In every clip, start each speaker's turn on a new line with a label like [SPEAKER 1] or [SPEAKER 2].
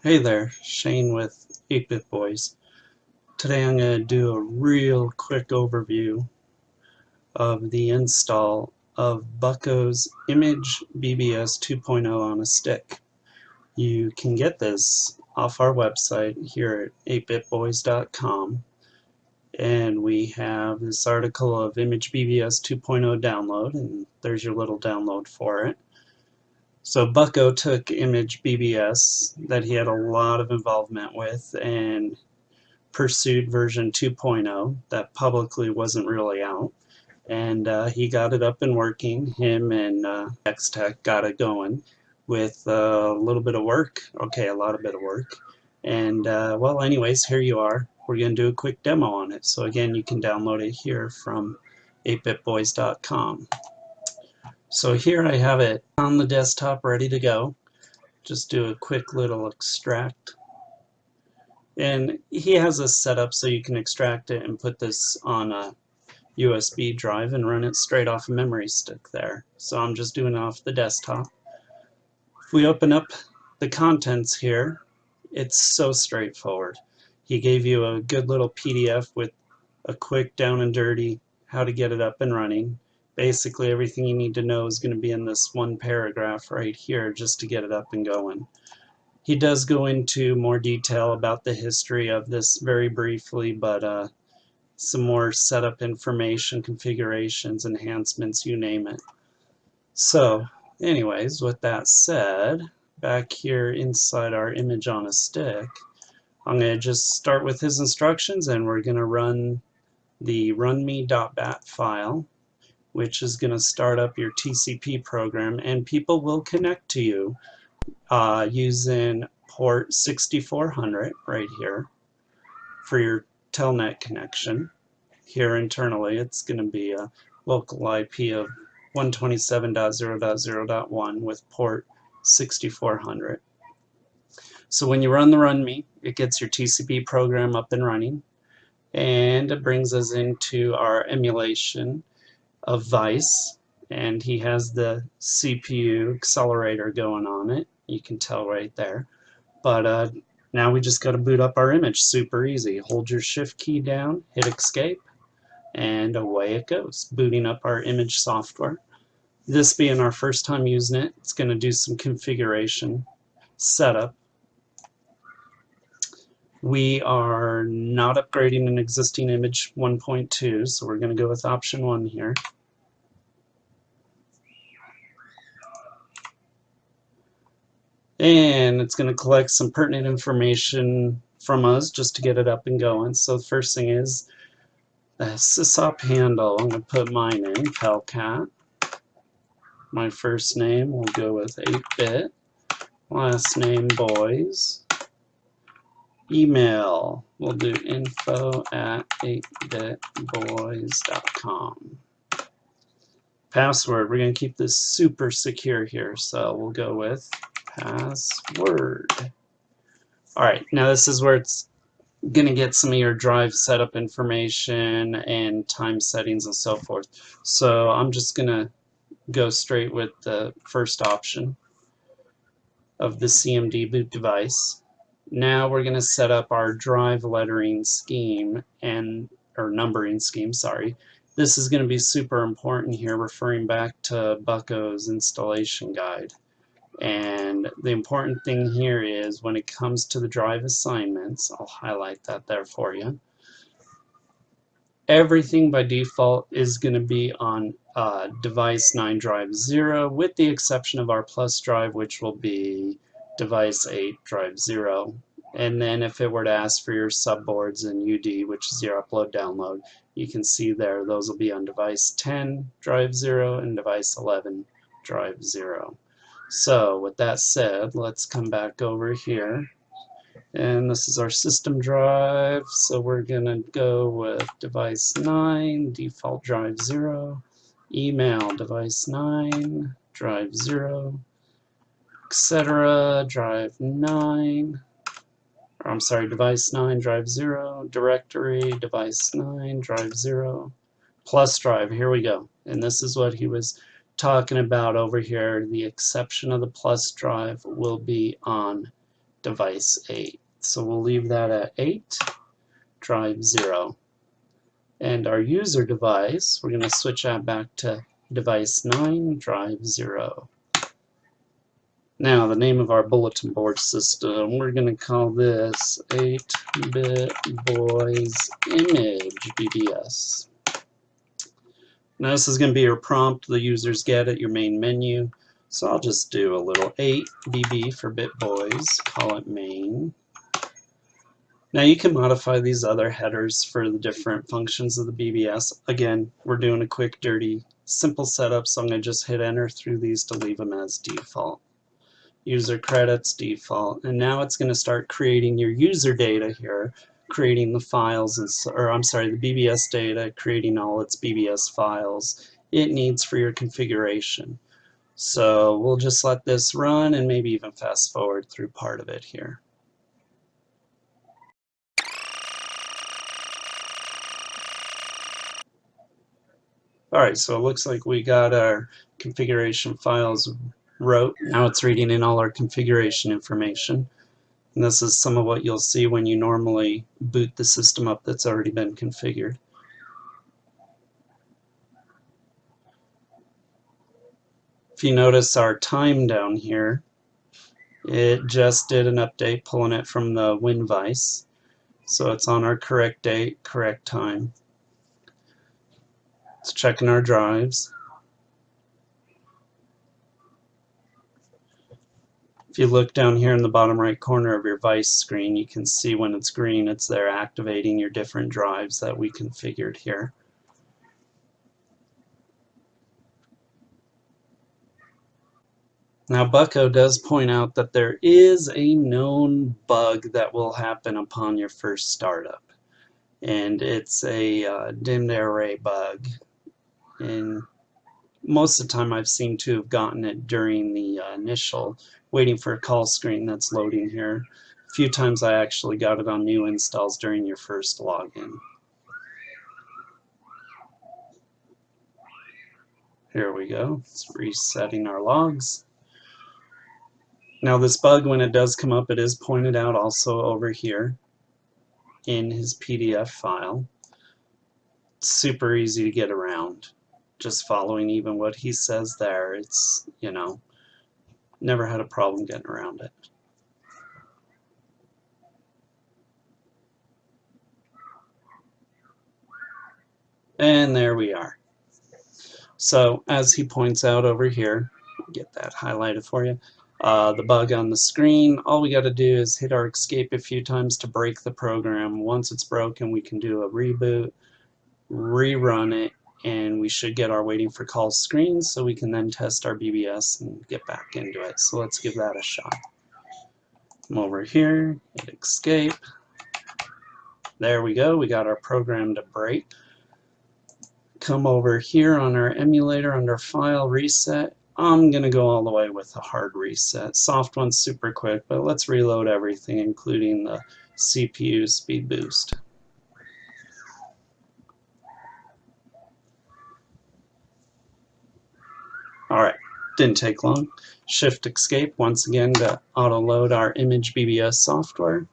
[SPEAKER 1] Hey there, Shane with 8-Bit Boys. Today I'm going to do a real quick overview of the install of Bucko's Image BBS 2.0 on a stick. You can get this off our website here at 8bitboys.com, and we have this article of Image BBS 2.0 download, and there's your little download for it. So Bucko took Image BBS that he had a lot of involvement with and pursued version 2.0 that publicly wasn't really out, and he got it up and working. Him and X-Tech got it going with a little bit of work, okay, a lot of bit of work, and well, anyways, here you are. We're going to do a quick demo on it. So again, you can download it here from 8bitboys.com. So here I have it on the desktop ready to go. Just do a quick little extract. And he has this set up so you can extract it and put this on a USB drive and run it straight off a memory stick there. So I'm just doing it off the desktop. If we open up the contents here, it's so straightforward. He gave you a good little PDF with a quick down and dirty how to get it up and running. Basically everything you need to know is going to be in this one paragraph right here just to get it up and going. He does go into more detail about the history of this very briefly, but some more setup information, configurations, enhancements, you name it. So anyways, with that said, back here inside our image on a stick, I'm going to just start with his instructions, and we're going to run the runme.bat file, which is going to start up your TCP program, and people will connect to you using port 6400 right here for your telnet connection. Here internally it's going to be a local IP of 127.0.0.1 with port 6400. So when you run the runme, it gets your TCP program up and running, and it brings us into our emulation of Vice, and he has the CPU accelerator going on it. You can tell right there. But now we just got to boot up our image. Super easy. Hold your shift key down, hit escape, and away it goes, booting up our image software. This being our first time using it, it's going to do some configuration setup. We are not upgrading an existing image 1.2, so we're going to go with option 1 here. And it's going to collect some pertinent information from us just to get it up and going. So the first thing is the sysop handle. I'm going to put mine in, Pelcat. My first name will go with 8-bit. Last name Boyz. Email, we'll do info@8bitboys.com. Password, we're going to keep this super secure here, so we'll go with password. Alright, now this is where it's going to get some of your drive setup information and time settings and so forth. So I'm just going to go straight with the first option of the CMD boot device. Now we're going to set up our drive lettering scheme or numbering scheme, sorry. This is going to be super important here, referring back to Bucko's installation guide. And the important thing here is when it comes to the drive assignments, I'll highlight that there for you. Everything by default is going to be on device 9 drive 0, with the exception of our plus drive, which will be device 8 drive 0. And then if it were to ask for your subboards and UD, which is your upload download, you can see there those will be on device 10 drive 0 and device 11 drive 0. So with that said, let's come back over here. And this is our system drive, so we're going to go with device 9, default drive 0, email device 9, drive 0, etc. drive 9, or I'm sorry, device 9, drive 0, directory, device 9, drive 0, plus drive, here we go. And this is what he was talking about over here. The exception of the plus drive will be on device 8. So we'll leave that at 8, drive 0. And our user device, we're going to switch that back to device 9, drive 0. Now, the name of our bulletin board system, we're going to call this 8-bit Boyz Image BBS. Now, this is going to be your prompt the users get at your main menu. So I'll just do a little 8BB for bit boys, call it main. Now you can modify these other headers for the different functions of the BBS. Again, we're doing a quick, dirty, simple setup, so I'm going to just hit enter through these to leave them as default. User credits, default, and now it's going to start creating your user data here, creating the files, or I'm sorry, the BBS data, creating all its BBS files it needs for your configuration. So we'll just let this run and maybe even fast forward through part of it here. Alright, so it looks like we got our configuration files wrote. Now it's reading in all our configuration information. And this is some of what you'll see when you normally boot the system up that's already been configured. If you notice our time down here, it just did an update pulling it from the WinVice. So it's on our correct date, correct time. It's checking our drives. If you look down here in the bottom right corner of your Vice screen, you can see when it's green, it's there activating your different drives that we configured here. Now Bucko does point out that there is a known bug that will happen upon your first startup. And it's a dimmed array bug. And most of the time I've seemed to have gotten it during the initial waiting for a call screen that's loading here. A few times I actually got it on new installs during your first login. Here we go. It's resetting our logs. Now this bug, when it does come up, it is pointed out also over here in his PDF file. It's super easy to get around. Just following even what he says there, it's, you know, never had a problem getting around it. And there we are. So as he points out over here, get that highlighted for you, the bug on the screen, all we got to do is hit our escape a few times to break the program. Once it's broken, we can do a reboot, rerun it, and we should get our waiting for calls screen so we can then test our BBS and get back into it. So let's give that a shot. Come over here, hit escape. There we go, we got our program to break. Come over here on our emulator under file reset. I'm going to go all the way with a hard reset. Soft one's super quick, but let's reload everything, including the CPU speed boost. Alright, didn't take long. Shift escape once again to auto load our Image BBS software.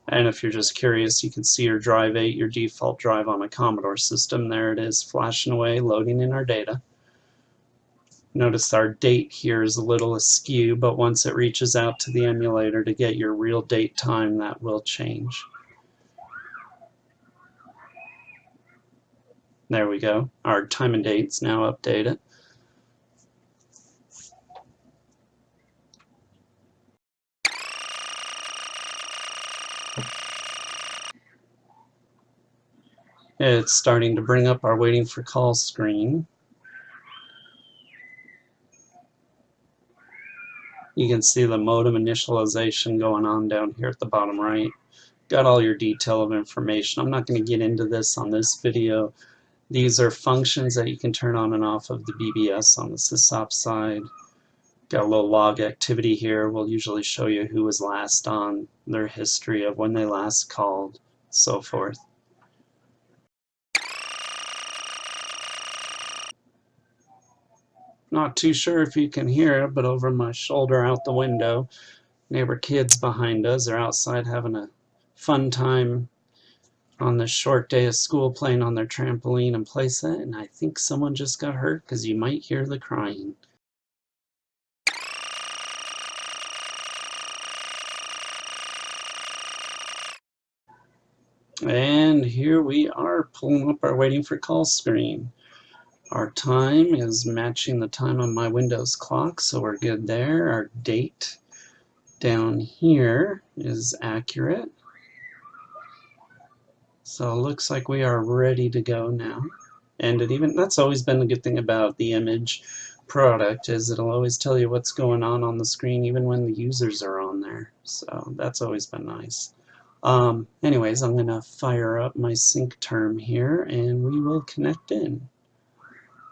[SPEAKER 1] And if you're just curious, you can see your drive 8, your default drive on a Commodore system. There it is, flashing away, loading in our data. Notice our date here is a little askew, but once it reaches out to the emulator to get your real date time, that will change. There we go. Our time and date's now updated. It's starting to bring up our waiting for call screen. You can see the modem initialization going on down here at the bottom right. Got all your detail of information. I'm not going to get into this on this video. These are functions that you can turn on and off of the BBS on the sysop side. Got a little log activity here. We'll usually show you who was last on, their history of when they last called, so forth. Not too sure if you can hear it, but over my shoulder out the window, neighbor kids behind us are outside having a fun time on this short day of school, playing on their trampoline and playset, and I think someone just got hurt because you might hear the crying. And here we are pulling up our waiting for call screen. Our time is matching the time on my Windows clock, so we're good there. Our date down here is accurate. So it looks like we are ready to go now. And that's always been the good thing about the Image product, is it'll always tell you what's going on the screen even when the users are on there. So that's always been nice. Anyways, I'm going to fire up my sync term here and we will connect in.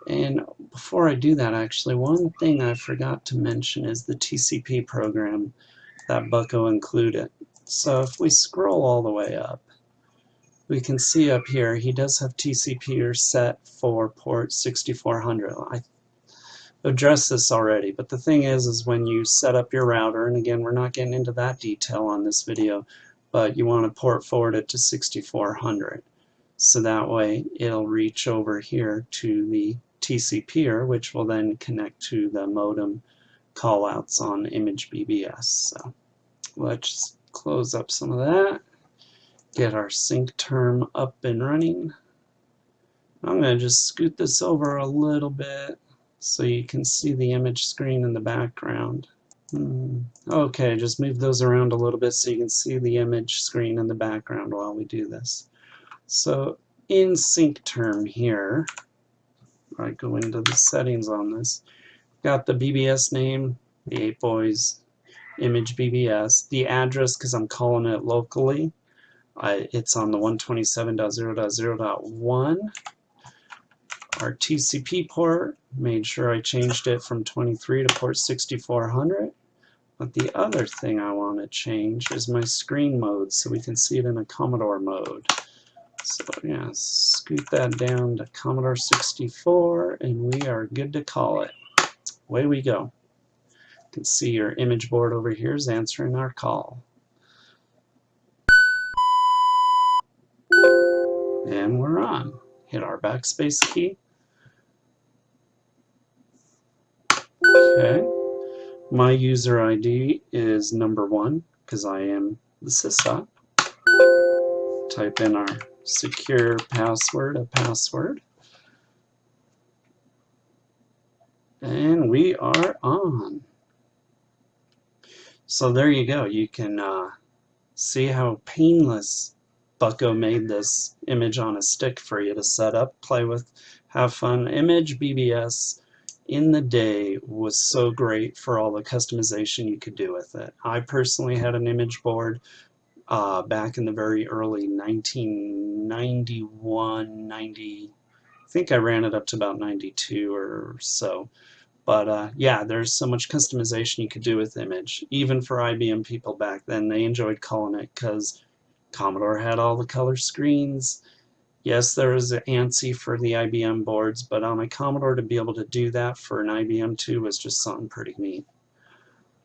[SPEAKER 1] And before I do that, actually, one thing I forgot to mention is the TCP program that Bucko included. So if we scroll all the way up, we can see up here he does have TCP set for port 6400. I addressed this already, but the thing is when you set up your router, and again, we're not getting into that detail on this video, but you want to port forward it to 6400. So that way it'll reach over here to the TCPer, which will then connect to the modem callouts on Image BBS. So let's close up some of that, get our sync term up and running. I'm going to just scoot this over a little bit so you can see the image screen in the background. Okay, just move those around a little bit so you can see the image screen in the background while we do this. So in sync term here, I go into the settings on this, got the BBS name, the 8 Boyz Image BBS, the address, because I'm calling it locally, it's on the 127.0.0.1. Our TCP port, made sure I changed it from 23 to port 6400. But the other thing I want to change is my screen mode so we can see it in a Commodore mode. So yeah, scoot that down to Commodore 64 and we are good to call it. Away we go. You can see your image board over here is answering our call. And we're on. Hit our backspace key. Okay. My user ID is number 1 because I am the sysop. Type in our secure password, a password. And we are on. So there you go. You can see how painless Bucko made this image on a stick for you to set up, play with, have fun. Image BBS in the day was so great for all the customization you could do with it. I personally had an image board back in the very early 1991, 90, I think I ran it up to about 92 or so. But yeah, there's so much customization you could do with Image. Even for IBM people back then, they enjoyed calling it because Commodore had all the color screens. Yes, there was an ANSI for the IBM boards, but on a Commodore to be able to do that for an IBM 2 was just something pretty neat.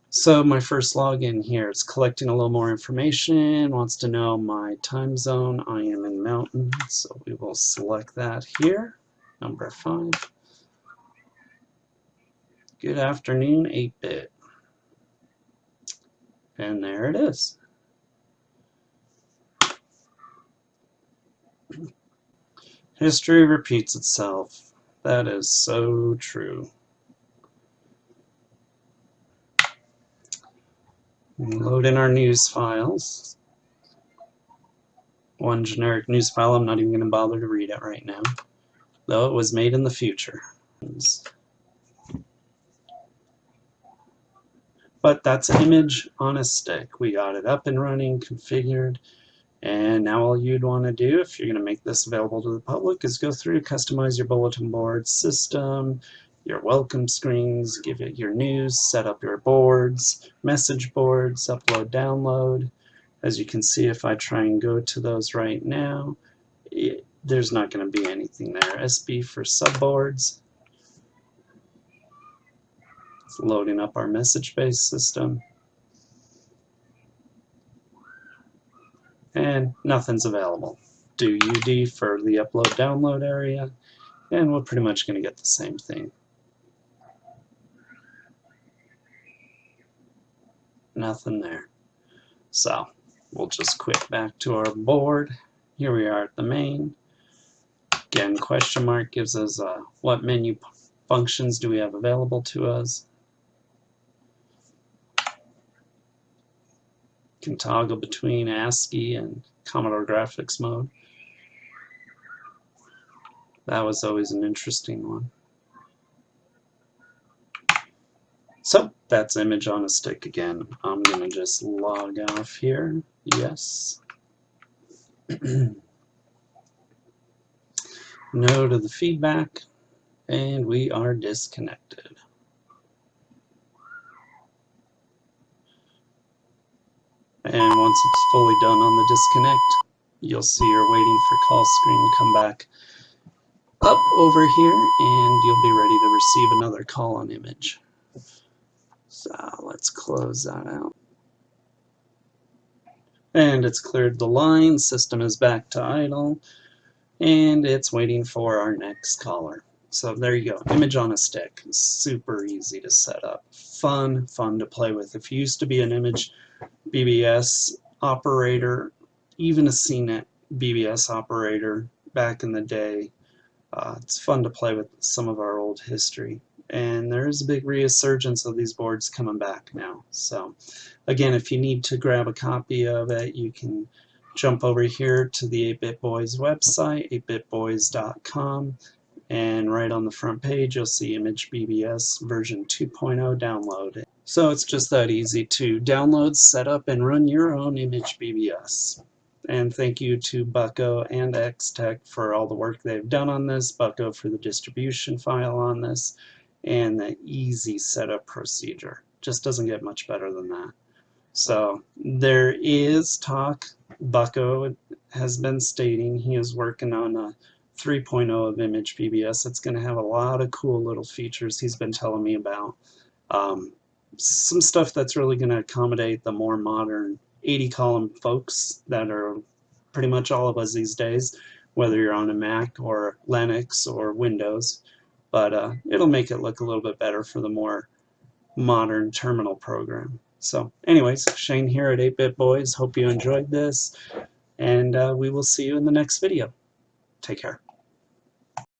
[SPEAKER 1] So my first login here, it's collecting a little more information, wants to know my time zone. I am in Mountain, so we will select that here, number 5. Good afternoon, 8-bit. And there it is. History repeats itself. That is so true. Load in our news files. One generic news file, I'm not even going to bother to read it right now, though it was made in the future. But that's an image on a stick. We got it up and running, configured, and now all you'd want to do if you're going to make this available to the public is go through, customize your bulletin board system, your welcome screens, give it your news, set up your boards, message boards, upload, download. As you can see, if I try and go to those right now, there's not going to be anything there. SB for subboards. It's loading up our message-based system. And nothing's available. Do UD for the upload-download area, and we're pretty much going to get the same thing. Nothing there. So we'll just quit back to our board. Here we are at the main. Again, question mark gives us what menu functions do we have available to us. Can toggle between ASCII and Commodore graphics mode. That was always an interesting one. So that's image on a stick again. I'm going to just log off here. Yes. No to the feedback, and we are disconnected. And once it's fully done on the disconnect, you'll see your waiting for call screen come back up over here, and you'll be ready to receive another call on image. So let's close that out. And it's cleared the line, system is back to idle, and it's waiting for our next caller. So there you go, image on a stick. Super easy to set up. Fun to play with. If you used to be an Image BBS operator, even a CNET BBS operator back in the day, it's fun to play with some of our old history. And there's a big resurgence of these boards coming back now. So again, if you need to grab a copy of it, you can jump over here to the 8-Bit Boyz website, 8bitboys.com, and right on the front page you'll see Image BBS version 2.0 download. So it's just that easy to download, set up, and run your own Image BBS. And thank you to Bucko and X-Tech for all the work they've done on this, Bucko for the distribution file on this, and the easy setup procedure. Just doesn't get much better than that. So there is talk, Bucko has been stating he is working on a 3.0 of Image BBS. It's going to have a lot of cool little features he's been telling me about. Some stuff that's really going to accommodate the more modern 80-column folks that are pretty much all of us these days, whether you're on a Mac or Linux or Windows. But it'll make it look a little bit better for the more modern terminal program. So anyways, Shane here at 8-Bit Boyz. Hope you enjoyed this, and we will see you in the next video. Take care.